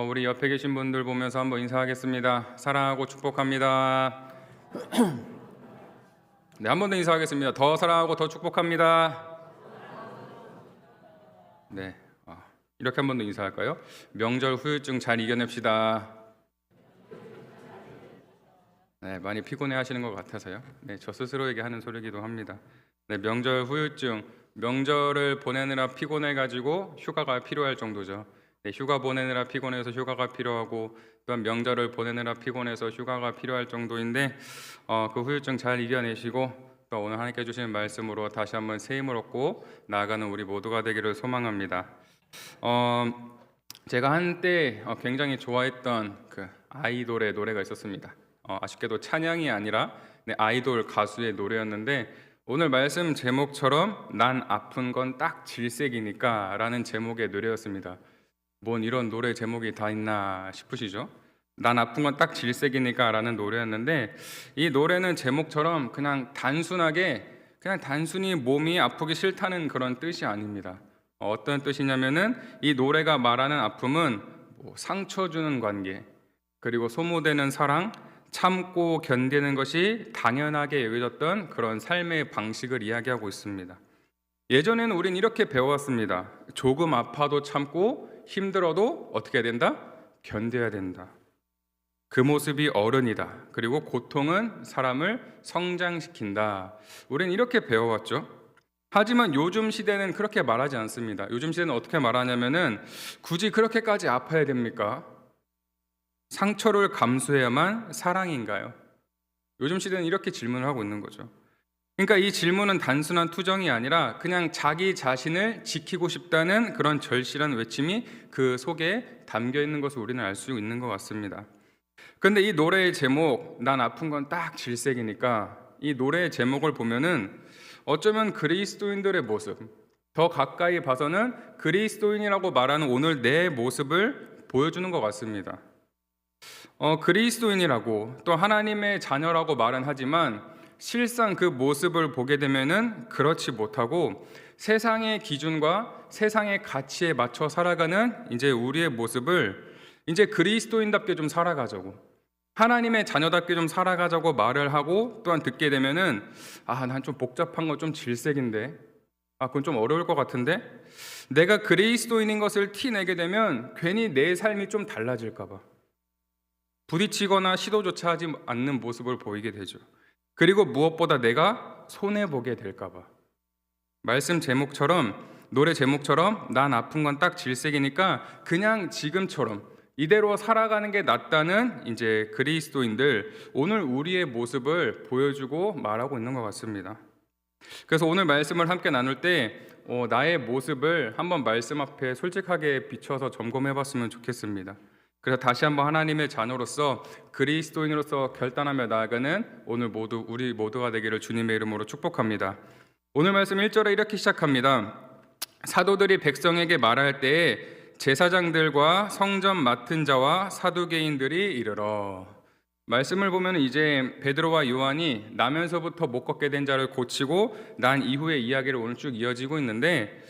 우리 옆에 계신 분들 보면서 한번 인사하겠습니다. 사랑하고 축복합니다. 네, 한 번 더 인사하겠습니다. 더 사랑하고 더 축복합니다. 네, 이렇게 한 번 더 인사할까요? 명절 후유증 잘 이겨냅시다. 네, 많이 피곤해 하시는 것 같아서요. 네, 저 스스로에게 하는 소리기도 합니다. 네, 명절 후유증, 명절을 보내느라 피곤해가지고 휴가가 필요할 정도죠. 네, 휴가 보내느라 피곤해서 휴가가 필요하고 또한 명절을 보내느라 피곤해서 휴가가 필요할 정도인데 그 후유증 잘 이겨내시고 또 오늘 하나님께 주시는 말씀으로 다시 한번 새 힘을 얻고 나아가는 우리 모두가 되기를 소망합니다. 제가 한때 굉장히 좋아했던 그 아이돌의 노래가 있었습니다. 아쉽게도 찬양이 아니라 아이돌 가수의 노래였는데 오늘 말씀 제목처럼 난 아픈 건 딱 질색이니까 라는 제목의 노래였습니다. 뭔 이런 노래 제목이 다 있나 싶으시죠? 난 아픈 건 딱 질색이니까 라는 노래였는데 이 노래는 제목처럼 그냥 단순히 몸이 아프기 싫다는 그런 뜻이 아닙니다. 어떤 뜻이냐면은 이 노래가 말하는 아픔은 상처 주는 관계, 그리고 소모되는 사랑, 참고 견디는 것이 당연하게 여겨졌던 그런 삶의 방식을 이야기하고 있습니다. 예전에는 우린 이렇게 배워왔습니다. 조금 아파도 참고 힘들어도 어떻게 해야 된다? 견뎌야 된다. 그 모습이 어른이다. 그리고 고통은 사람을 성장시킨다. 우린 이렇게 배워왔죠. 하지만 요즘 시대는 그렇게 말하지 않습니다. 요즘 시대는 어떻게 말하냐면은 굳이 그렇게까지 아파야 됩니까? 상처를 감수해야만 사랑인가요? 요즘 시대는 이렇게 질문을 하고 있는 거죠. 그러니까 이 질문은 단순한 투정이 아니라 그냥 자기 자신을 지키고 싶다는 그런 절실한 외침이 그 속에 담겨 있는 것을 우리는 알 수 있는 것 같습니다. 그런데 이 노래의 제목, 난 아픈 건 딱 질색이니까 이 노래의 제목을 보면은 어쩌면 그리스도인들의 모습, 더 가까이 봐서는 그리스도인이라고 말하는 오늘 내 모습을 보여주는 것 같습니다. 그리스도인이라고 또 하나님의 자녀라고 말은 하지만 실상 그 모습을 보게 되면은 그렇지 못하고 세상의 기준과 세상의 가치에 맞춰 살아가는 이제 우리의 모습을 이제 그리스도인답게 좀 살아가자고, 하나님의 자녀답게 좀 살아가자고 말을 하고 또한 듣게 되면은 난 좀 복잡한 거 좀 질색인데, 그건 좀 어려울 것 같은데, 내가 그리스도인인 것을 티내게 되면 괜히 내 삶이 좀 달라질까 봐 부딪히거나 시도조차 하지 않는 모습을 보이게 되죠. 그리고 무엇보다 내가 손해보게 될까 봐. 말씀 제목처럼, 노래 제목처럼 난 아픈 건 딱 질색이니까 그냥 지금처럼 이대로 살아가는 게 낫다는 이제 그리스도인들, 오늘 우리의 모습을 보여주고 말하고 있는 것 같습니다. 그래서 오늘 말씀을 함께 나눌 때 나의 모습을 한번 말씀 앞에 솔직하게 비춰서 점검해 봤으면 좋겠습니다. 그래서 다시 한번 하나님의 자녀로서 그리스도인으로서 결단하며 나아가는 오늘 우리 모두가 되기를 주님의 이름으로 축복합니다. 오늘 말씀 1절에 이렇게 시작합니다. 사도들이 백성에게 말할 때에 제사장들과 성전 맡은 자와 사두개인들이 이르러. 말씀을 보면 이제 베드로와 요한이 나면서부터 못 걷게 된 자를 고치고 난 이후의 이야기를 오늘 쭉 이어지고 있는데,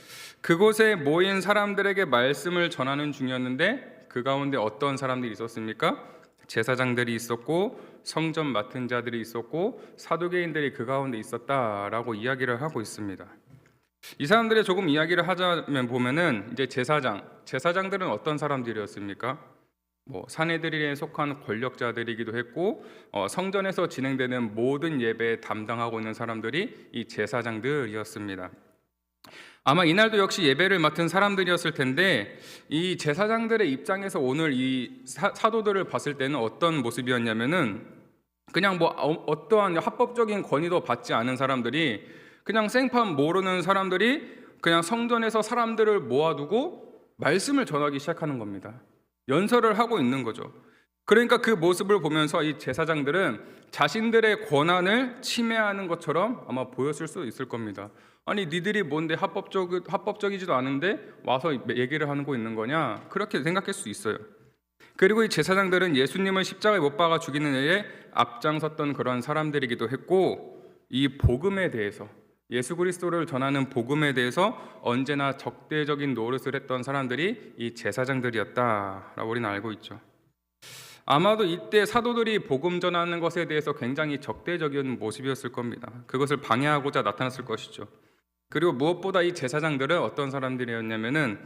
그곳에 모인 사람들에게 말씀을 전하는 중이었는데 그 가운데 어떤 사람들이 있었습니까? 제사장들이 있었고 성전 맡은 자들이 있었고 사두개인들이 그 가운데 있었다라고 이야기를 하고 있습니다. 이 사람들의 조금 이야기를 하자면 보면은 이제 제사장들은 어떤 사람들이었습니까? 사내들에 속한 권력자들이기도 했고 성전에서 진행되는 모든 예배에 담당하고 있는 사람들이 이 제사장들이었습니다. 아마 이날도 역시 예배를 맡은 사람들이었을 텐데 이 제사장들의 입장에서 오늘 이 사도들을 봤을 때는 어떤 모습이었냐면은 그냥 어떠한 합법적인 권위도 받지 않은 사람들이, 그냥 생판 모르는 사람들이 그냥 성전에서 사람들을 모아두고 말씀을 전하기 시작하는 겁니다. 연설을 하고 있는 거죠. 그러니까 그 모습을 보면서 이 제사장들은 자신들의 권한을 침해하는 것처럼 아마 보였을 수 있을 겁니다. 아니 니들이 뭔데 합법적이지도 않은데 와서 얘기를 하고 있는 거냐, 그렇게 생각할 수 있어요. 그리고 이 제사장들은 예수님을 십자가에 못 박아 죽이는 일에 앞장섰던 그런 사람들이기도 했고 이 복음에 대해서, 예수 그리스도를 전하는 복음에 대해서 언제나 적대적인 노릇을 했던 사람들이 이 제사장들이었다라고 우리는 알고 있죠. 아마도 이때 사도들이 복음 전하는 것에 대해서 굉장히 적대적인 모습이었을 겁니다. 그것을 방해하고자 나타났을 것이죠. 그리고 무엇보다 이 제사장들은 어떤 사람들이었냐면은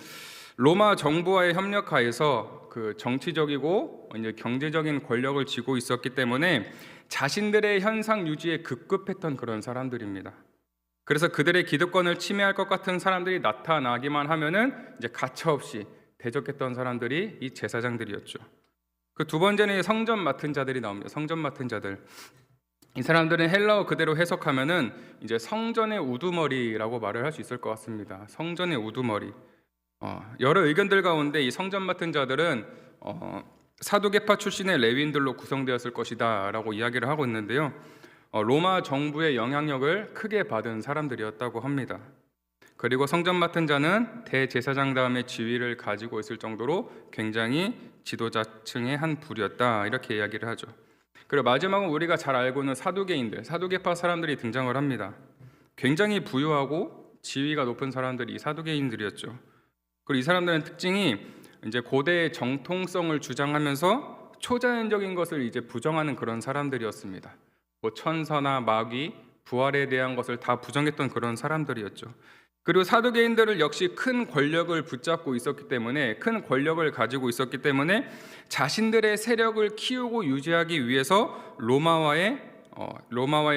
로마 정부와의 협력하에서 그 정치적이고 이제 경제적인 권력을 쥐고 있었기 때문에 자신들의 현상 유지에 급급했던 그런 사람들입니다. 그래서 그들의 기득권을 침해할 것 같은 사람들이 나타나기만 하면은 이제 가차없이 대적했던 사람들이 이 제사장들이었죠. 그 두 번째는 성전 맡은 자들이 나옵니다. 성전 맡은 자들. 이 사람들은 헬라어 그대로 해석하면은 이제 성전의 우두머리라고 말을 할 수 있을 것 같습니다. 성전의 우두머리. 여러 의견들 가운데 이 성전 맡은 자들은 사두개파 출신의 레위인들로 구성되었을 것이다라고 이야기를 하고 있는데요. 로마 정부의 영향력을 크게 받은 사람들이었다고 합니다. 그리고 성전 맡은 자는 대제사장 다음의 지위를 가지고 있을 정도로 굉장히 지도자층의 한 부류였다, 이렇게 이야기를 하죠. 그리고 마지막은 우리가 잘 알고 있는 사두개인들, 사두개파 사람들이 등장을 합니다. 굉장히 부유하고 지위가 높은 사람들이 이 사두개인들이었죠. 그리고 이 사람들의 특징이 이제 고대의 정통성을 주장하면서 초자연적인 것을 이제 부정하는 그런 사람들이었습니다. 뭐 천사나 마귀, 부활에 대한 것을 다 부정했던 그런 사람들이었죠. 그리고 사두개인들을 역시 큰 권력을 붙잡고 있었기 때문에, 큰 권력을 가지고 있었기 때문에 자신들의 세력을 키우고 유지하기 위해서 로마와의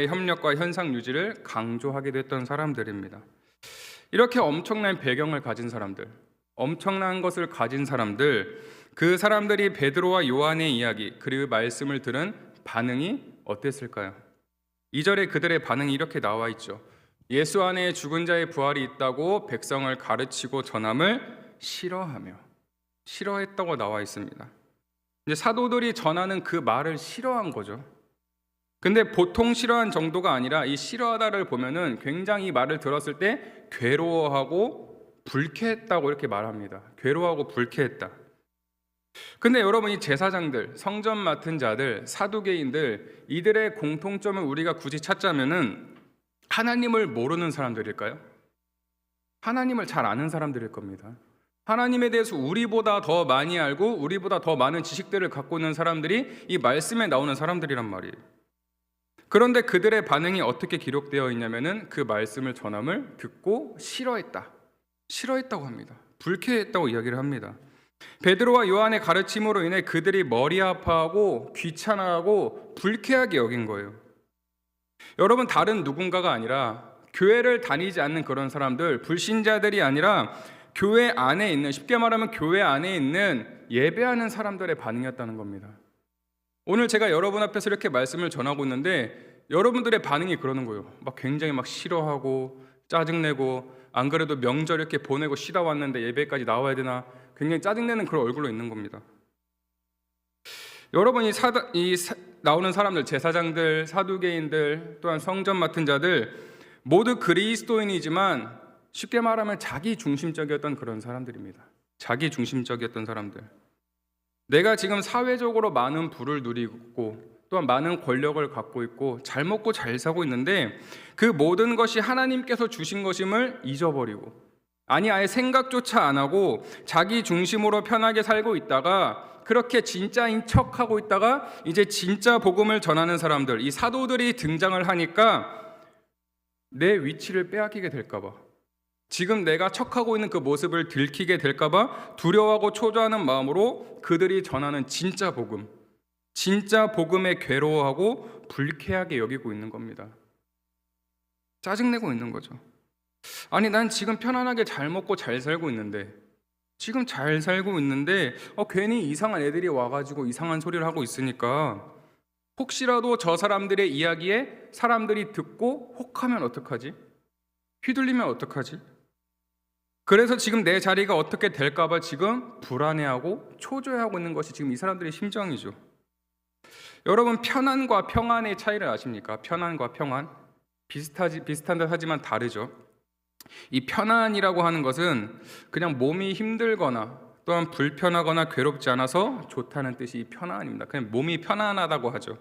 협력과 현상 유지를 강조하게 됐던 사람들입니다. 이렇게 엄청난 배경을 가진 사람들, 엄청난 것을 가진 사람들, 그 사람들이 베드로와 요한의 이야기 그리고 말씀을 들은 반응이 어땠을까요? 2절에 그들의 반응이 이렇게 나와 있죠. 예수 안에 죽은 자의 부활이 있다고 백성을 가르치고 전함을 싫어했다고 나와 있습니다. 이제 사도들이 전하는 그 말을 싫어한 거죠. 근데 보통 싫어한 정도가 아니라 이 싫어하다를 보면은 굉장히 이 말을 들었을 때 괴로워하고 불쾌했다고 이렇게 말합니다. 괴로워하고 불쾌했다. 근데 여러분, 이 제사장들, 성전 맡은 자들, 사두개인들, 이들의 공통점을 우리가 굳이 찾자면은 하나님을 모르는 사람들일까요? 하나님을 잘 아는 사람들일 겁니다. 하나님에 대해서 우리보다 더 많이 알고 우리보다 더 많은 지식들을 갖고 있는 사람들이 이 말씀에 나오는 사람들이란 말이에요. 그런데 그들의 반응이 어떻게 기록되어 있냐면은 그 말씀을 전함을 듣고 싫어했다고 합니다. 불쾌했다고 이야기를 합니다. 베드로와 요한의 가르침으로 인해 그들이 머리 아파하고 귀찮아하고 불쾌하게 여긴 거예요. 여러분, 다른 누군가가 아니라 교회를 다니지 않는 그런 사람들, 불신자들이 아니라 교회 안에 있는, 쉽게 말하면 교회 안에 있는 예배하는 사람들의 반응이었다는 겁니다. 오늘 제가 여러분 앞에서 이렇게 말씀을 전하고 있는데 여러분들의 반응이 그러는 거예요. 굉장히 싫어하고 짜증내고, 안 그래도 명절 이렇게 보내고 쉬다 왔는데 예배까지 나와야 되나, 굉장히 짜증내는 그런 얼굴로 있는 겁니다. 여러분, 나오는 사람들, 제사장들, 사두개인들, 또한 성전 맡은 자들 모두 그리스도인이지만 쉽게 말하면 자기 중심적이었던 그런 사람들입니다. 자기 중심적이었던 사람들. 내가 지금 사회적으로 많은 부를 누리고 또한 많은 권력을 갖고 있고 잘 먹고 잘 사고 있는데 그 모든 것이 하나님께서 주신 것임을 잊어버리고, 아예 생각조차 안 하고 자기 중심으로 편하게 살고 있다가, 그렇게 진짜인 척하고 있다가 이제 진짜 복음을 전하는 사람들, 이 사도들이 등장을 하니까 내 위치를 빼앗기게 될까봐, 지금 내가 척하고 있는 그 모습을 들키게 될까봐 두려워하고 초조하는 마음으로 그들이 전하는 진짜 복음, 진짜 복음에 괴로워하고 불쾌하게 여기고 있는 겁니다. 짜증내고 있는 거죠. 아니, 난 지금 편안하게 잘 먹고 잘 살고 있는데, 괜히 이상한 애들이 와가지고 이상한 소리를 하고 있으니까 혹시라도 저 사람들의 이야기에 사람들이 듣고 혹하면 어떡하지? 휘둘리면 어떡하지? 그래서 지금 내 자리가 어떻게 될까봐 지금 불안해하고 초조해하고 있는 것이 지금 이 사람들의 심정이죠. 여러분, 편안과 평안의 차이를 아십니까? 편안과 평안, 비슷한 듯 하지만 다르죠. 이 편안이라고 하는 것은 그냥 몸이 힘들거나 또한 불편하거나 괴롭지 않아서 좋다는 뜻이 편안입니다. 그냥 몸이 편안하다고 하죠.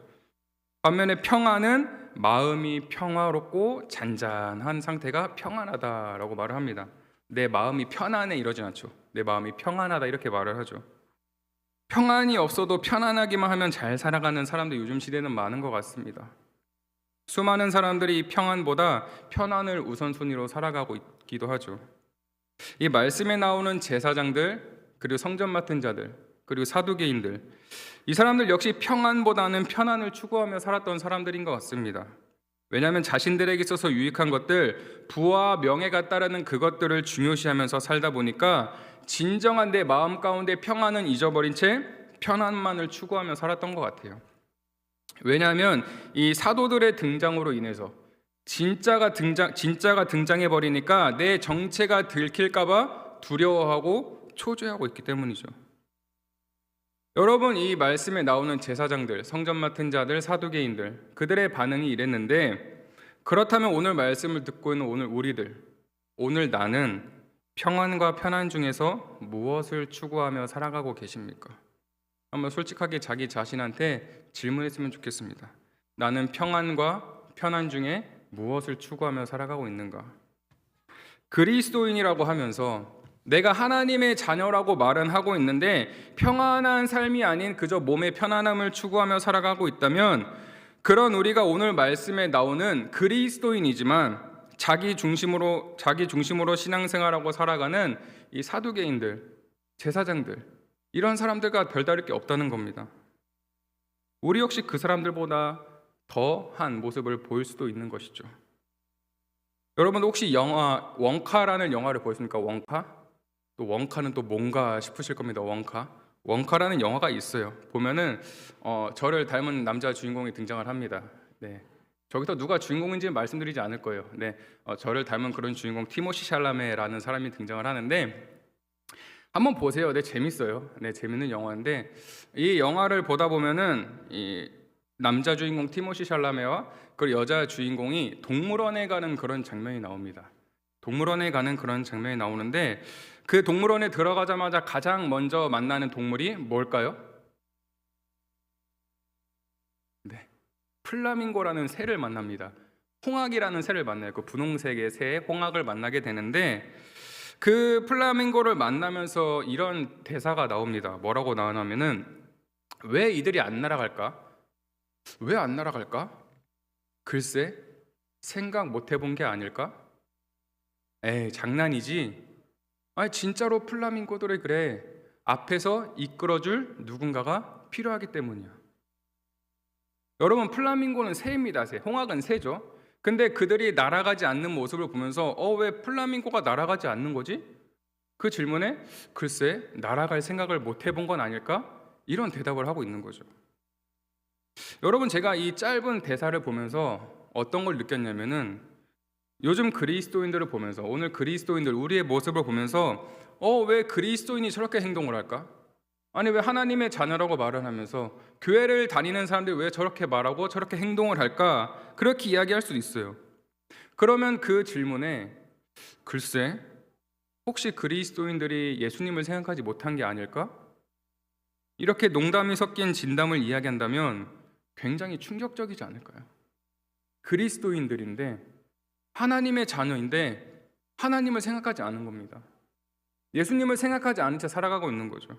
반면에 평안은 마음이 평화롭고 잔잔한 상태가 평안하다라고 말을 합니다. 내 마음이 편안해 이러진 않죠. 내 마음이 평안하다 이렇게 말을 하죠. 평안이 없어도 편안하기만 하면 잘 살아가는 사람도 요즘 시대는 많은 것 같습니다. 수많은 사람들이 평안보다 편안을 우선순위로 살아가고 있기도 하죠. 이 말씀에 나오는 제사장들, 그리고 성전 맡은 자들, 그리고 사두개인들, 이 사람들 역시 평안보다는 편안을 추구하며 살았던 사람들인 것 같습니다. 왜냐하면 자신들에게 있어서 유익한 것들, 부와 명예가 따르는 그것들을 중요시하면서 살다 보니까 진정한 내 마음 가운데 평안은 잊어버린 채 편안만을 추구하며 살았던 것 같아요. 왜냐하면 이 사도들의 등장으로 인해서 진짜가 등장해 버리니까 내 정체가 들킬까봐 두려워하고 초조해하고 있기 때문이죠. 여러분, 이 말씀에 나오는 제사장들, 성전 맡은 자들, 사두개인들, 그들의 반응이 이랬는데, 그렇다면 오늘 말씀을 듣고 있는 오늘 우리들, 오늘 나는 평안과 편안 중에서 무엇을 추구하며 살아가고 계십니까? 한번 솔직하게 자기 자신한테 질문했으면 좋겠습니다. 나는 평안과 편안 중에 무엇을 추구하며 살아가고 있는가? 그리스도인이라고 하면서 내가 하나님의 자녀라고 말은 하고 있는데 평안한 삶이 아닌 그저 몸의 편안함을 추구하며 살아가고 있다면, 그런 우리가 오늘 말씀에 나오는 그리스도인이지만 자기 중심으로 신앙생활하고 살아가는 이 사두개인들, 제사장들, 이런 사람들과 별다를 게 없다는 겁니다. 우리 역시 그 사람들보다 더한 모습을 보일 수도 있는 것이죠. 여러분, 혹시 영화 원카라는 영화를 보셨습니까? 원카? 또 원카는 또 뭔가 싶으실 겁니다. 원카라는 영화가 있어요. 보면은 저를 닮은 남자 주인공이 등장을 합니다. 네. 저기서 누가 주인공인지 말씀드리지 않을 거예요. 네. 저를 닮은 그런 주인공 티모시 샬라메라는 사람이 등장을 하는데, 한번 보세요. 네, 재밌어요. 네, 재밌는 영화인데, 이 영화를 보다 보면은 이 남자 주인공 티모시 샬라메와 그 여자 주인공이 동물원에 가는 그런 장면이 나옵니다. 동물원에 가는 그런 장면이 나오는데, 그 동물원에 들어가자마자 가장 먼저 만나는 동물이 뭘까요? 네, 플라밍고라는 새를 만납니다. 홍학이라는 새를 만나요. 그 분홍색의 새 홍학을 만나게 되는데, 그 플라밍고를 만나면서 이런 대사가 나옵니다. 뭐라고 나오냐면은, 왜 이들이 안 날아갈까? 왜 안 날아갈까? 글쎄, 생각 못 해본 게 아닐까? 에이, 장난이지. 아니, 진짜로 플라밍고들이 그래. 앞에서 이끌어줄 누군가가 필요하기 때문이야. 여러분, 플라밍고는 새입니다. 새. 홍학은 새죠. 근데 그들이 날아가지 않는 모습을 보면서 왜 플라밍고가 날아가지 않는 거지? 그 질문에 글쎄, 날아갈 생각을 못 해본 건 아닐까? 이런 대답을 하고 있는 거죠. 여러분, 제가 이 짧은 대사를 보면서 어떤 걸 느꼈냐면은, 요즘 그리스도인들을 보면서, 오늘 그리스도인들, 우리의 모습을 보면서 왜 그리스도인이 저렇게 행동을 할까? 아니, 왜 하나님의 자녀라고 말을 하면서 교회를 다니는 사람들이 왜 저렇게 말하고 저렇게 행동을 할까? 그렇게 이야기할 수도 있어요. 그러면 그 질문에 글쎄, 혹시 그리스도인들이 예수님을 생각하지 못한 게 아닐까? 이렇게 농담이 섞인 진담을 이야기한다면 굉장히 충격적이지 않을까요? 그리스도인들인데, 하나님의 자녀인데 하나님을 생각하지 않은 겁니다. 예수님을 생각하지 않은 채 살아가고 있는 거죠.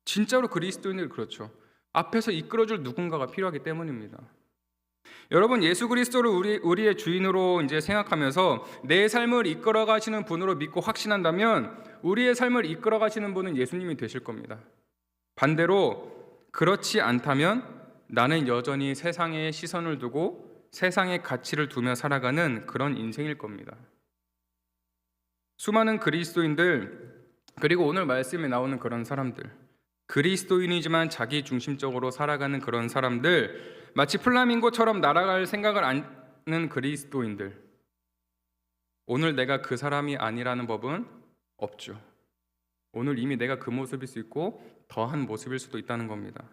진짜로 그리스도인들 그렇죠. 앞에서 이끌어줄 누군가가 필요하기 때문입니다. 여러분, 예수 그리스도를 우리의 주인으로 이제 생각하면서 내 삶을 이끌어 가시는 분으로 믿고 확신한다면 우리의 삶을 이끌어 가시는 분은 예수님이 되실 겁니다. 반대로 그렇지 않다면 나는 여전히 세상에 시선을 두고 세상의 가치를 두며 살아가는 그런 인생일 겁니다. 수많은 그리스도인들, 그리고 오늘 말씀에 나오는 그런 사람들, 그리스도인이지만 자기 중심적으로 살아가는 그런 사람들, 마치 플라밍고처럼 날아갈 생각을 않는 그리스도인들, 오늘 내가 그 사람이 아니라는 법은 없죠. 오늘 이미 내가 그 모습일 수 있고 더한 모습일 수도 있다는 겁니다.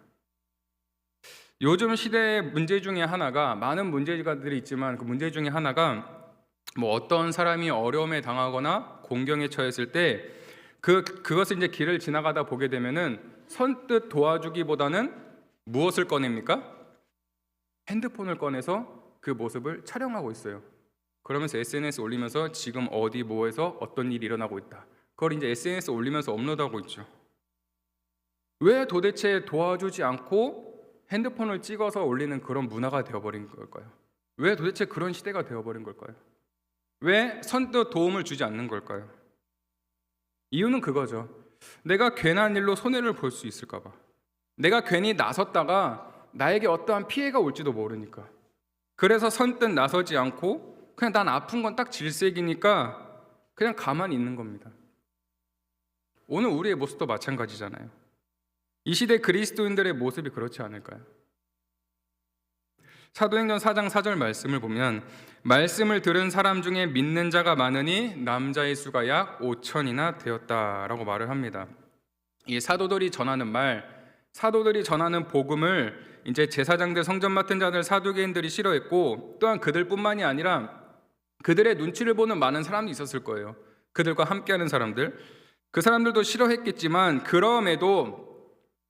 요즘 시대의 문제 중에 하나가, 많은 문제들이 있지만 그 문제 중에 하나가 어떤 사람이 어려움에 당하거나 공경에 처했을 때 그것을 이제 길을 지나가다 보게 되면은 선뜻 도와주기보다는 무엇을 꺼냅니까? 핸드폰을 꺼내서 그 모습을 촬영하고 있어요. 그러면서 SNS 올리면서 지금 어디 뭐해서 어떤 일이 일어나고 있다. 그걸 이제 SNS 올리면서 업로드하고 있죠. 왜 도대체 도와주지 않고 핸드폰을 찍어서 올리는 그런 문화가 되어버린 걸까요? 왜 도대체 그런 시대가 되어버린 걸까요? 왜 선뜻 도움을 주지 않는 걸까요? 이유는 그거죠. 내가 괜한 일로 손해를 볼 수 있을까 봐. 내가 괜히 나섰다가 나에게 어떠한 피해가 올지도 모르니까. 그래서 선뜻 나서지 않고 그냥 난 아픈 건 딱 질색이니까 그냥 가만히 있는 겁니다. 오늘 우리의 모습도 마찬가지잖아요. 이 시대 그리스도인들의 모습이 그렇지 않을까요? 사도행전 4장 4절 말씀을 보면 말씀을 들은 사람 중에 믿는 자가 많으니 남자의 수가 약 5천이나 되었다라고 말을 합니다. 이 사도들이 전하는 사도들이 전하는 복음을 이제 제사장들, 성전 맡은 자들, 사두개인들이 싫어했고, 또한 그들뿐만이 아니라 그들의 눈치를 보는 많은 사람이 있었을 거예요. 그들과 함께하는 사람들, 그 사람들도 싫어했겠지만 그럼에도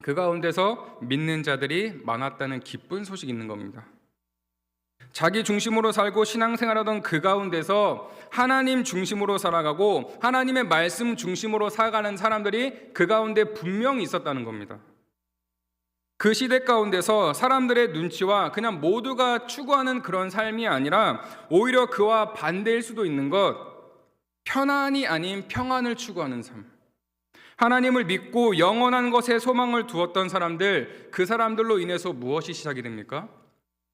그 가운데서 믿는 자들이 많았다는 기쁜 소식이 있는 겁니다. 자기 중심으로 살고 신앙생활하던 그 가운데서 하나님 중심으로 살아가고 하나님의 말씀 중심으로 살아가는 사람들이 그 가운데 분명히 있었다는 겁니다. 그 시대 가운데서 사람들의 눈치와 그냥 모두가 추구하는 그런 삶이 아니라 오히려 그와 반대일 수도 있는 것, 편안이 아닌 평안을 추구하는 삶. 하나님을 믿고 영원한 것에 소망을 두었던 사람들, 그 사람들로 인해서 무엇이 시작이 됩니까?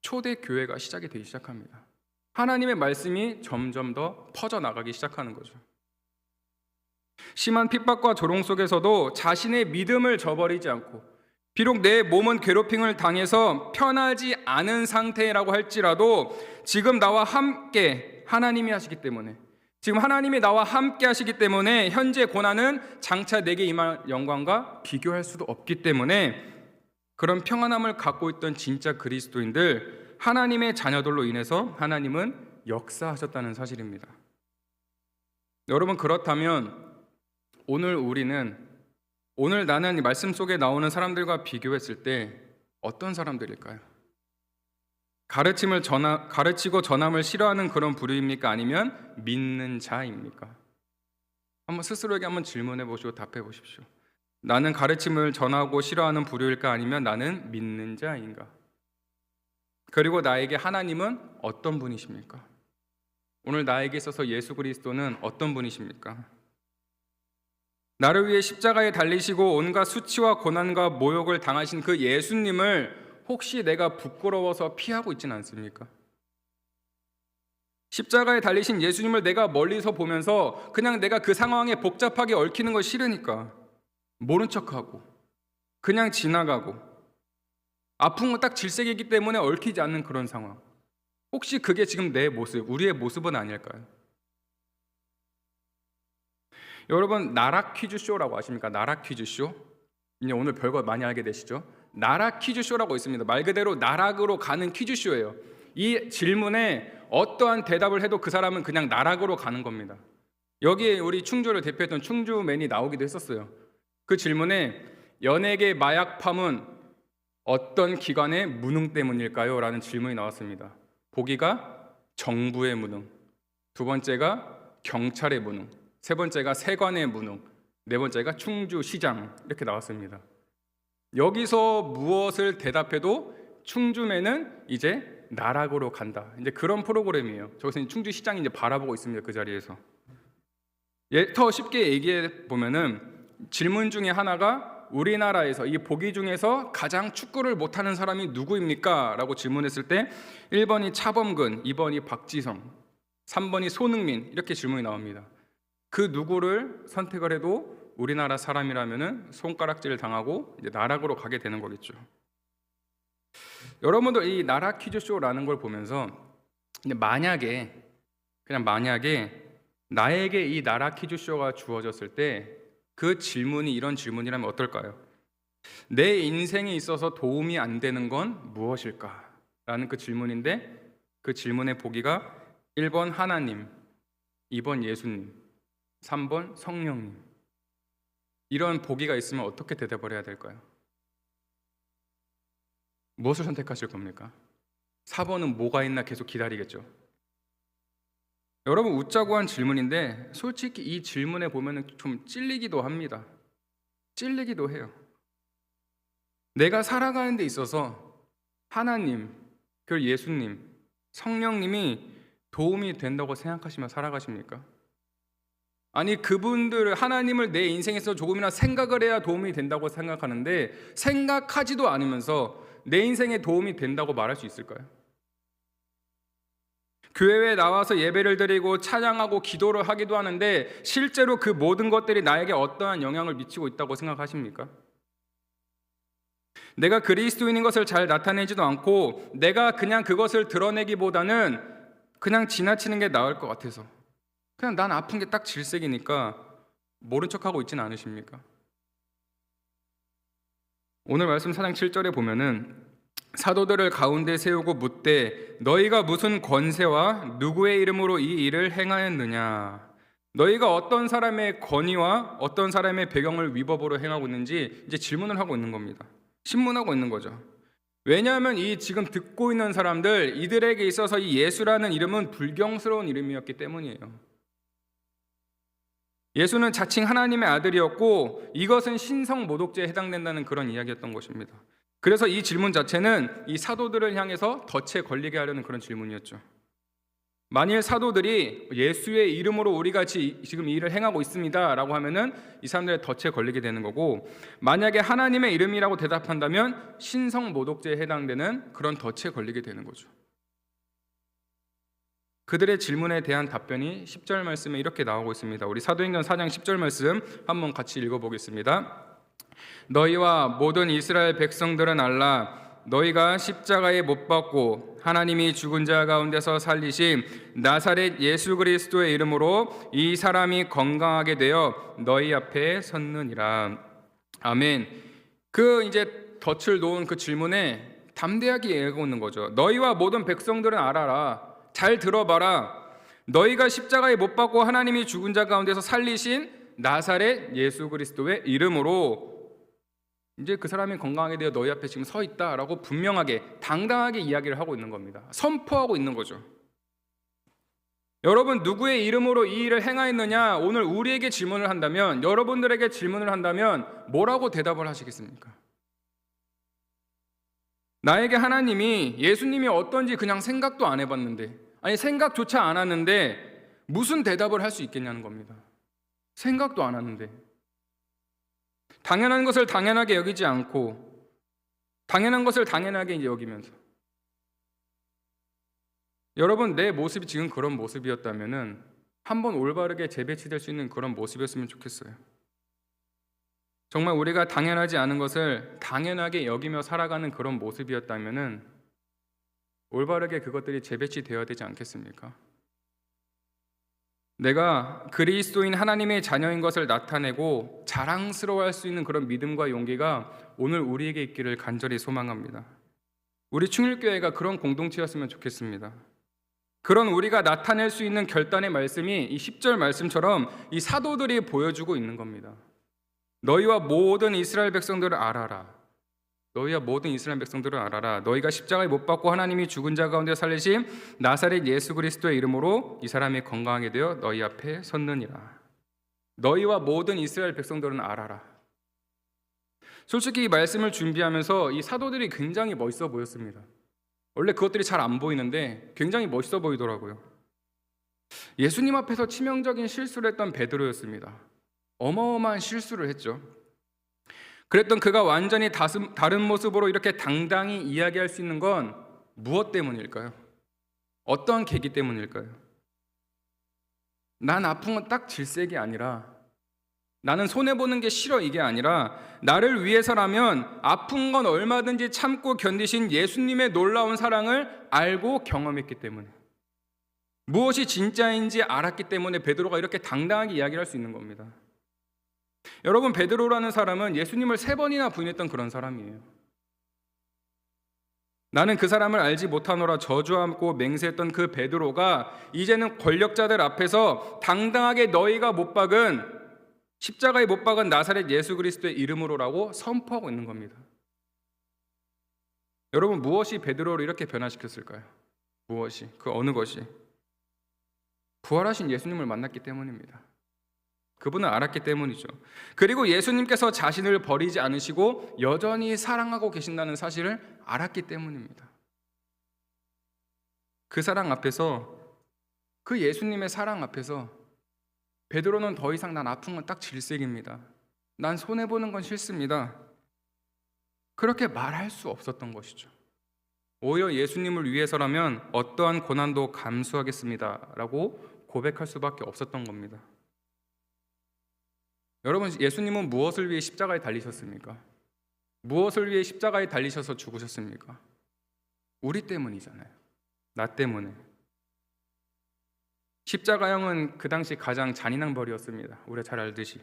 초대교회가 시작이 되기 시작합니다. 하나님의 말씀이 점점 더 퍼져나가기 시작하는 거죠. 심한 핍박과 조롱 속에서도 자신의 믿음을 저버리지 않고, 비록 내 몸은 괴롭힘을 당해서 편하지 않은 상태라고 할지라도 지금 나와 함께 하나님이 하시기 때문에, 지금 하나님이 나와 함께 하시기 때문에 현재 고난은 장차 내게 임할 영광과 비교할 수도 없기 때문에 그런 평안함을 갖고 있던 진짜 그리스도인들, 하나님의 자녀들로 인해서 하나님은 역사하셨다는 사실입니다. 여러분, 그렇다면 오늘 나는 이 말씀 속에 나오는 사람들과 비교했을 때 어떤 사람들일까요? 가르치고 전함을 싫어하는 그런 부류입니까? 아니면 믿는 자입니까? 한번 스스로에게 한번 질문해 보시고 답해 보십시오. 나는 가르침을 전하고 싫어하는 부류일까? 아니면 나는 믿는 자인가? 그리고 나에게 하나님은 어떤 분이십니까? 오늘 나에게 있어서 예수 그리스도는 어떤 분이십니까? 나를 위해 십자가에 달리시고 온갖 수치와 고난과 모욕을 당하신 그 예수님을 혹시 내가 부끄러워서 피하고 있지는 않습니까? 십자가에 달리신 예수님을 내가 멀리서 보면서 그냥 내가 그 상황에 복잡하게 얽히는 거 싫으니까 모른 척하고 그냥 지나가고 아픈 건 딱 질색이기 때문에 얽히지 않는 그런 상황, 혹시 그게 지금 내 모습, 우리의 모습은 아닐까요? 여러분, 나락 퀴즈쇼라고 아십니까? 나락 퀴즈쇼? 이제 오늘 별거 많이 알게 되시죠? 나락 퀴즈쇼라고 있습니다. 말 그대로 나락으로 가는 퀴즈쇼예요. 이 질문에 어떠한 대답을 해도 그 사람은 그냥 나락으로 가는 겁니다. 여기에 우리 충주를 대표했던 충주맨이 나오기도 했었어요. 그 질문에 연예계 마약 파문 어떤 기관의 무능 때문일까요? 라는 질문이 나왔습니다. 보기가 정부의 무능, 두 번째가 경찰의 무능, 세 번째가 세관의 무능, 네 번째가 충주시장, 이렇게 나왔습니다. 여기서 무엇을 대답해도 충주맨은 이제 나락으로 간다, 이제 그런 프로그램이에요. 저기서 충주시장이 이제 바라보고 있습니다. 그 자리에서. 더 쉽게 얘기해 보면은 질문 중에 하나가 우리나라에서 이 보기 중에서 가장 축구를 못하는 사람이 누구입니까? 라고 질문했을 때 1번이 차범근, 2번이 박지성, 3번이 손흥민, 이렇게 질문이 나옵니다. 그 누구를 선택을 해도 우리나라 사람이라면은 손가락질 당하고 이제 나락으로 가게 되는 거겠죠. 여러분들 이 나락 퀴즈쇼라는 걸 보면서 만약에 나에게 이 나락 퀴즈쇼가 주어졌을 때 그 질문이 이런 질문이라면 어떨까요? 내 인생에 있어서 도움이 안 되는 건 무엇일까? 라는 그 질문인데, 그 질문의 보기가 1번 하나님, 2번 예수님, 3번 성령님. 이런 보기가 있으면 어떻게 대답을 해야 될까요? 무엇을 선택하실 겁니까? 4번은 뭐가 있나 계속 기다리겠죠. 여러분, 웃자고 한 질문인데 솔직히 이 질문에 보면 좀 찔리기도 합니다. 찔리기도 해요. 내가 살아가는 데 있어서 하나님, 그 예수님, 성령님이 도움이 된다고 생각하시면 살아가십니까? 아니, 그분들 하나님을 내 인생에서 조금이나 생각을 해야 도움이 된다고 생각하는데 생각하지도 않으면서 내 인생에 도움이 된다고 말할 수 있을까요? 교회에 나와서 예배를 드리고 찬양하고 기도를 하기도 하는데 실제로 그 모든 것들이 나에게 어떠한 영향을 미치고 있다고 생각하십니까? 내가 그리스도인인 것을 잘 나타내지도 않고 내가 그냥 그것을 드러내기보다는 그냥 지나치는 게 나을 것 같아서 그냥 난 아픈 게 딱 질색이니까 모른 척하고 있지는 않으십니까? 오늘 말씀 4장 7절에 보면은 사도들을 가운데 세우고 묻되 너희가 무슨 권세와 누구의 이름으로 이 일을 행하였느냐? 너희가 어떤 사람의 권위와 어떤 사람의 배경을 위법으로 행하고 있는지 이제 질문을 하고 있는 겁니다. 신문하고 있는 거죠. 왜냐하면 이 지금 듣고 있는 사람들 이들에게 있어서 이 예수라는 이름은 불경스러운 이름이었기 때문이에요. 예수는 자칭 하나님의 아들이었고 이것은 신성 모독죄에 해당된다는 그런 이야기였던 것입니다. 그래서 이 질문 자체는 이 사도들을 향해서 덫에 걸리게 하려는 그런 질문이었죠. 만일 사도들이 예수의 이름으로 우리가 지금 이 일을 행하고 있습니다 라고 하면은 이 사람들의 덫에 걸리게 되는 거고, 만약에 하나님의 이름이라고 대답한다면 신성 모독죄에 해당되는 그런 덫에 걸리게 되는 거죠. 그들의 질문에 대한 답변이 10절 말씀에 이렇게 나오고 있습니다. 우리 사도행전 4장 10절 말씀 한번 같이 읽어보겠습니다. 너희와 모든 이스라엘 백성들은 알라. 너희가 십자가에 못 박고 하나님이 죽은 자 가운데서 살리신 나사렛 예수 그리스도의 이름으로 이 사람이 건강하게 되어 너희 앞에 섰느니라. 아멘. 그 이제 덫을 놓은 그 질문에 담대하게 얘기하고 있는 거죠. 너희와 모든 백성들은 알아라. 잘 들어봐라. 너희가 십자가에 못 박고 하나님이 죽은 자 가운데서 살리신 나사렛 예수 그리스도의 이름으로 이제 그 사람이 건강하게 되어 너희 앞에 지금 서 있다라고 분명하게 당당하게 이야기를 하고 있는 겁니다. 선포하고 있는 거죠. 여러분, 누구의 이름으로 이 일을 행하였느냐? 오늘 우리에게 질문을 한다면, 여러분들에게 질문을 한다면 뭐라고 대답을 하시겠습니까? 나에게 하나님이 예수님이 어떤지 그냥 생각도 안 해봤는데, 아니 생각조차 안 하는데 무슨 대답을 할 수 있겠냐는 겁니다. 생각도 안 하는데, 당연한 것을 당연하게 여기지 않고 당연한 것을 당연하게 이제 여기면서, 여러분 내 모습이 지금 그런 모습이었다면은 한번 올바르게 재배치될 수 있는 그런 모습이었으면 좋겠어요. 정말 우리가 당연하지 않은 것을 당연하게 여기며 살아가는 그런 모습이었다면은 올바르게 그것들이 재배치되어야 되지 않겠습니까? 내가 그리스도인 하나님의 자녀인 것을 나타내고 자랑스러워할 수 있는 그런 믿음과 용기가 오늘 우리에게 있기를 간절히 소망합니다. 우리 충일교회가 그런 공동체였으면 좋겠습니다. 그런 우리가 나타낼 수 있는 결단의 말씀이 이 10절 말씀처럼 이 사도들이 보여주고 있는 겁니다. 너희와 모든 이스라엘 백성들을 알아라. 너희와 모든 이스라엘 백성들을 알아라. 너희가 십자가에 못 박고 하나님이 죽은 자 가운데 살리신 나사렛 예수 그리스도의 이름으로 이 사람이 건강하게 되어 너희 앞에 섰느니라. 너희와 모든 이스라엘 백성들은 알아라. 솔직히 이 말씀을 준비하면서 이 사도들이 굉장히 멋있어 보였습니다. 원래 그것들이 잘 안 보이는데 굉장히 멋있어 보이더라고요. 예수님 앞에서 치명적인 실수를 했던 베드로였습니다. 어마어마한 실수를 했죠. 그랬던 그가 완전히 다른 모습으로 이렇게 당당히 이야기할 수 있는 건 무엇 때문일까요? 어떠한 계기 때문일까요? 난 아픈 건 딱 질색이 아니라, 나는 손해보는 게 싫어 이게 아니라, 나를 위해서라면 아픈 건 얼마든지 참고 견디신 예수님의 놀라운 사랑을 알고 경험했기 때문에, 무엇이 진짜인지 알았기 때문에 베드로가 이렇게 당당하게 이야기를 할 수 있는 겁니다. 여러분, 베드로라는 사람은 예수님을 3번이나 부인했던 그런 사람이에요. 나는 그 사람을 알지 못하노라 저주하고 맹세했던 그 베드로가 이제는 권력자들 앞에서 당당하게 너희가 못 박은, 십자가에 못 박은 나사렛 예수 그리스도의 이름으로라고 선포하고 있는 겁니다. 여러분, 무엇이 베드로를 이렇게 변화시켰을까요? 무엇이? 그 어느 것이? 부활하신 예수님을 만났기 때문입니다. 그분을 알았기 때문이죠. 그리고 예수님께서 자신을 버리지 않으시고 여전히 사랑하고 계신다는 사실을 알았기 때문입니다. 그 사랑 앞에서, 그 예수님의 사랑 앞에서 베드로는 더 이상 난 아픈 건 딱 질색입니다, 난 손해보는 건 싫습니다, 그렇게 말할 수 없었던 것이죠. 오히려 예수님을 위해서라면 어떠한 고난도 감수하겠습니다 라고 고백할 수밖에 없었던 겁니다. 여러분, 예수님은 무엇을 위해 십자가에 달리셨습니까? 무엇을 위해 십자가에 달리셔서 죽으셨습니까? 우리 때문이잖아요. 나 때문에. 십자가형은 그 당시 가장 잔인한 벌이었습니다. 우리가 잘 알듯이.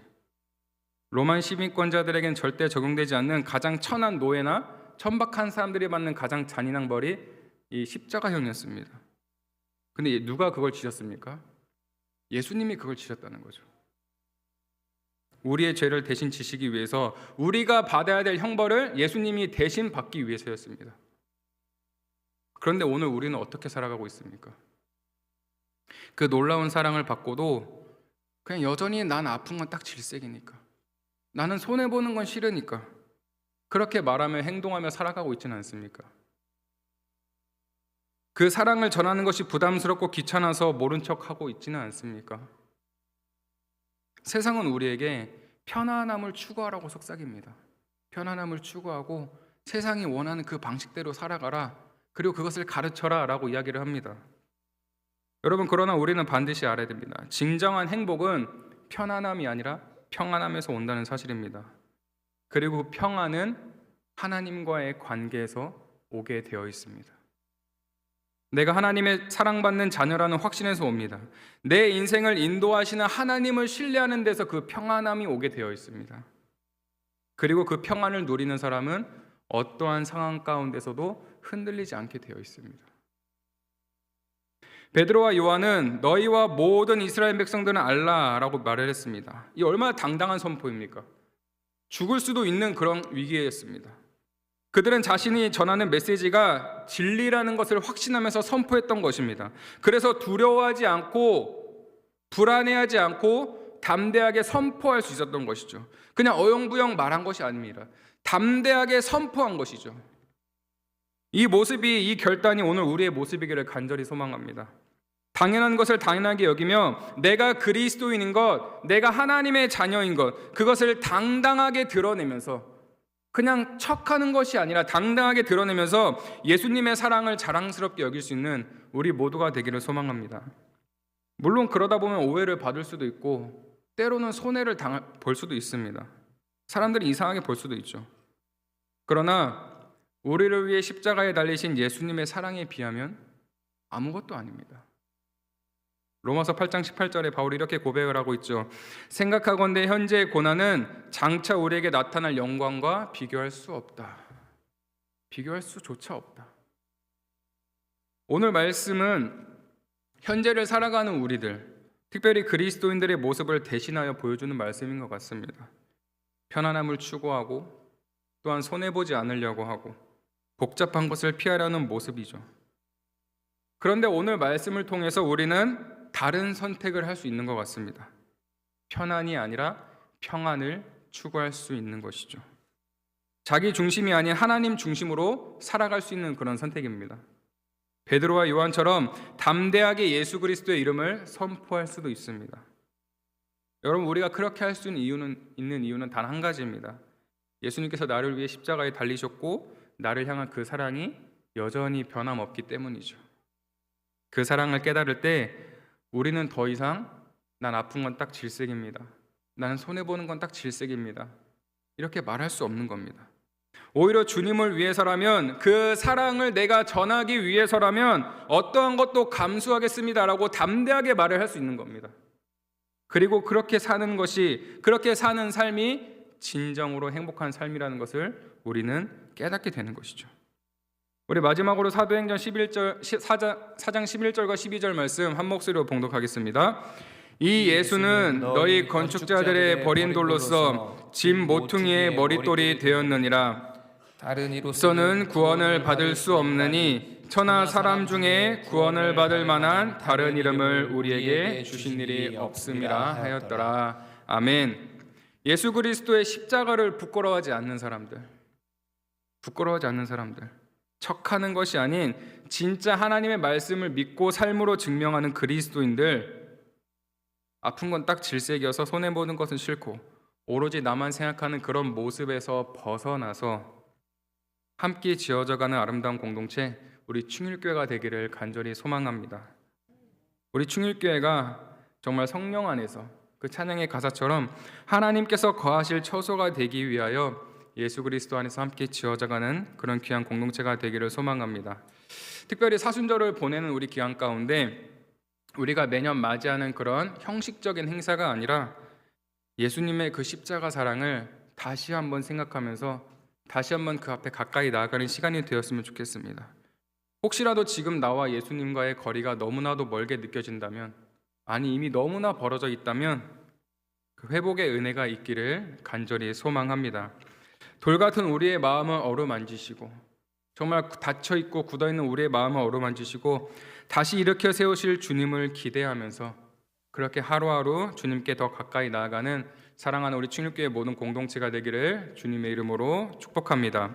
로만 시민권자들에겐 절대 적용되지 않는 가장 천한 노예나 천박한 사람들이 받는 가장 잔인한 벌이 이 십자가형이었습니다. 근데 누가 그걸 지셨습니까? 예수님이 그걸 지셨다는 거죠. 우리의 죄를 대신 지시기 위해서, 우리가 받아야 될 형벌을 예수님이 대신 받기 위해서였습니다. 그런데 오늘 우리는 어떻게 살아가고 있습니까? 그 놀라운 사랑을 받고도 그냥 여전히 난 아픈 건 딱 질색이니까, 나는 손해보는 건 싫으니까 그렇게 말하며 행동하며 살아가고 있지는 않습니까? 그 사랑을 전하는 것이 부담스럽고 귀찮아서 모른 척하고 있지는 않습니까? 세상은 우리에게 편안함을 추구하라고 속삭입니다. 편안함을 추구하고 세상이 원하는 그 방식대로 살아가라, 그리고 그것을 가르쳐라 라고 이야기를 합니다. 여러분, 그러나 우리는 반드시 알아야 됩니다. 진정한 행복은 편안함이 아니라 평안함에서 온다는 사실입니다. 그리고 그 평안은 하나님과의 관계에서 오게 되어 있습니다. 내가 하나님의 사랑받는 자녀라는 확신에서 옵니다. 내 인생을 인도하시는 하나님을 신뢰하는 데서 그 평안함이 오게 되어 있습니다. 그리고 그 평안을 누리는 사람은 어떠한 상황 가운데서도 흔들리지 않게 되어 있습니다. 베드로와 요한은 너희와 모든 이스라엘 백성들은 알라라고 말을 했습니다. 이 얼마나 당당한 선포입니까? 죽을 수도 있는 그런 위기였습니다. 그들은 자신이 전하는 메시지가 진리라는 것을 확신하면서 선포했던 것입니다. 그래서 두려워하지 않고 불안해하지 않고 담대하게 선포할 수 있었던 것이죠. 그냥 어영부영 말한 것이 아닙니다. 담대하게 선포한 것이죠. 이 모습이, 이 결단이 오늘 우리의 모습이기를 간절히 소망합니다. 당연한 것을 당연하게 여기며 내가 그리스도인인 것, 내가 하나님의 자녀인 것, 그것을 당당하게 드러내면서, 그냥 척하는 것이 아니라 당당하게 드러내면서 예수님의 사랑을 자랑스럽게 여길 수 있는 우리 모두가 되기를 소망합니다. 물론 그러다 보면 오해를 받을 수도 있고 때로는 손해를 볼 수도 있습니다. 사람들이 이상하게 볼 수도 있죠. 그러나 우리를 위해 십자가에 달리신 예수님의 사랑에 비하면 아무것도 아닙니다. 로마서 8장 18절에 바울이 이렇게 고백을 하고 있죠. 생각하건대 현재의 고난은 장차 우리에게 나타날 영광과 비교할 수 없다. 비교할 수조차 없다. 오늘 말씀은 현재를 살아가는 우리들, 특별히 그리스도인들의 모습을 대신하여 보여주는 말씀인 것 같습니다. 편안함을 추구하고 또한 손해보지 않으려고 하고 복잡한 것을 피하려는 모습이죠. 그런데 오늘 말씀을 통해서 우리는 다른 선택을 할 수 있는 것 같습니다. 편안이 아니라 평안을 추구할 수 있는 것이죠. 자기 중심이 아닌 하나님 중심으로 살아갈 수 있는 그런 선택입니다. 베드로와 요한처럼 담대하게 예수 그리스도의 이름을 선포할 수도 있습니다. 여러분, 우리가 그렇게 할 수 있는 이유는 단 한 가지입니다. 예수님께서 나를 위해 십자가에 달리셨고 나를 향한 그 사랑이 여전히 변함없기 때문이죠. 그 사랑을 깨달을 때 우리는 더 이상 난 아픈 건 딱 질색입니다, 나는 손해보는 건 딱 질색입니다, 이렇게 말할 수 없는 겁니다. 오히려 주님을 위해서라면, 그 사랑을 내가 전하기 위해서라면 어떠한 것도 감수하겠습니다라고 담대하게 말을 할 수 있는 겁니다. 그리고 그렇게 사는 것이, 그렇게 사는 삶이 진정으로 행복한 삶이라는 것을 우리는 깨닫게 되는 것이죠. 우리 마지막으로 사도행전 4장 11절과 12절 말씀 한 목소리로 봉독하겠습니다. 이 예수는 너희 건축자들의 버린 돌로서 집 모퉁이의 머릿돌이 되었느니라. 다른 이로서는 구원을 받을 수 없느니 천하 사람 중에 구원을 받을 만한 다른 이름을 우리에게 주신 일이 없음이라 하였더라. 아멘. 예수 그리스도의 십자가를 부끄러워하지 않는 사람들, 척하는 것이 아닌 진짜 하나님의 말씀을 믿고 삶으로 증명하는 그리스도인들, 아픈 건 딱 질색이어서 손해보는 것은 싫고 오로지 나만 생각하는 그런 모습에서 벗어나서 함께 지어져가는 아름다운 공동체, 우리 충일교회가 되기를 간절히 소망합니다. 우리 충일교회가 정말 성령 안에서 그 찬양의 가사처럼 하나님께서 거하실 처소가 되기 위하여 예수 그리스도 안에서 함께 지어져가는 그런 귀한 공동체가 되기를 소망합니다. 특별히 사순절을 보내는 우리 기간 가운데 우리가 매년 맞이하는 그런 형식적인 행사가 아니라 예수님의 그 십자가 사랑을 다시 한번 생각하면서 다시 한번 그 앞에 가까이 나아가는 시간이 되었으면 좋겠습니다. 혹시라도 지금 나와 예수님과의 거리가 너무나도 멀게 느껴진다면, 아니 이미 너무나 벌어져 있다면 그 회복의 은혜가 있기를 간절히 소망합니다. 돌 같은 우리의 마음을 어루만지시고, 정말 닫혀있고 굳어있는 우리의 마음을 어루만지시고 다시 일으켜 세우실 주님을 기대하면서 그렇게 하루하루 주님께 더 가까이 나아가는 사랑하는 우리 충일교회 모든 공동체가 되기를 주님의 이름으로 축복합니다.